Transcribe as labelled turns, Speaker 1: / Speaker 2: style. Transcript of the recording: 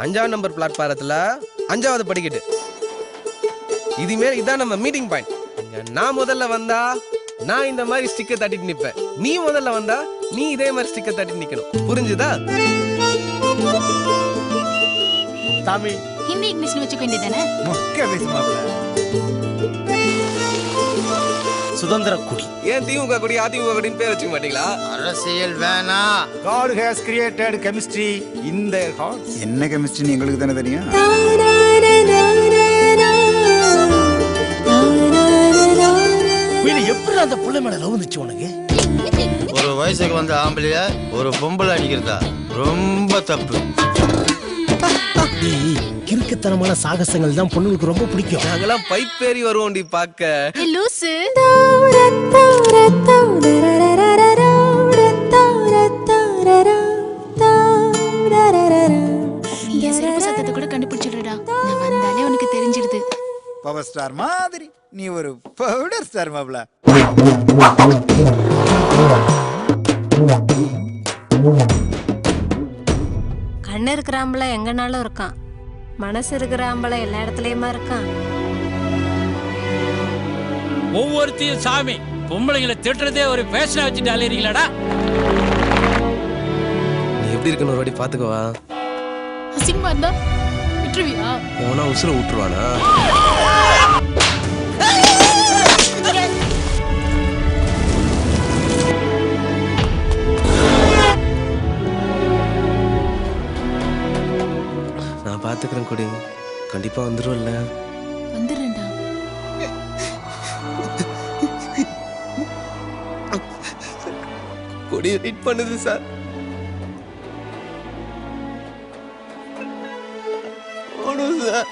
Speaker 1: 5ஆம் நம்பர் பிளாட்பாரத்துல 5வது படிக்கட்டு. இதுமாரி இதான் நம்ம மீட்டிங் பாயிண்ட். நான் முதல்ல வந்தா நான் இந்த மாதிரி ஸ்டிக்கர் தட்டிட்டு நிப்பேன். நீ முதல்ல வந்தா நீ இதே மாதிரி ஸ்டிக்கர் தட்டிட்டு நிக்கணும். புரிஞ்சுதா?
Speaker 2: தமிழ்
Speaker 3: ஹிந்தி இங்கிலீஷ் வச்சுக்க வேண்டியதானே?
Speaker 2: மொக்க பேசுமாப்ல. சுதந்திர குடி.
Speaker 1: ஏன் திமுக குடி அதிமுக குடின்னு பேர் வச்சுக்க மாட்டீங்களா?
Speaker 4: அரசியல் வேணா.
Speaker 2: God has created chemistry in their hearts.
Speaker 5: என்ன கெமிஸ்ட்ரின்னு எங்களுக்கு தானே தெரியும்.
Speaker 2: எப்படி அந்த புள்ள மேல லவ் வந்துச்சு உனக்கு?
Speaker 4: ஒரு வயசுக்கு வந்த ஆம்பளைய ஒரு பொம்பளை அடிக்கிறதா ரொம்ப தப்பு.
Speaker 2: கிறுக்குத்தனமான சாகசங்கள் தான் பொண்ணுங்களுக்கு ரொம்ப பிடிக்கும்.
Speaker 1: நாங்கெல்லாம் பைப் ஏறி வருவோம்டி பாக்க.
Speaker 3: லூசு. நீ சிறப்பு சத்தத்தை கூட கண்டுபிடிச்சிடுறா. நான் வந்தாலே உனக்கு தெரிஞ்சிடுது.
Speaker 5: பவர் ஸ்டார் மாதிரி நீ ஒரு பவுடர் ஸ்டார் மாப்ள.
Speaker 6: கண்ணு இருக்கிற ஆம்பளை எங்கனாலும் இருக்கான், மனசு இருக்கிற ஆம்பளை எல்லா இடத்துலயுமா இருக்கான்.
Speaker 7: ஒவ்வொருத்தையும் சாமி பொம்பளைங்களை திட்டுறதே ஒரு பேஷனா வச்சுட்டு அலையறீங்களாடா.
Speaker 1: நீ எப்படி இருக்கணும் ஒரு வாட்டி பாத்துக்கவா.
Speaker 3: அசிங்கமா இருந்தா விட்டுருவியா?
Speaker 1: போனா உசுர விட்டுருவானா? நான் பாத்துக்கிறேன் கொடி. கண்டிப்பா வந்துருவல்ல?
Speaker 3: வந்துடுறேன்டா.
Speaker 1: கொடி வெயிட் பண்ணுது சார். சார்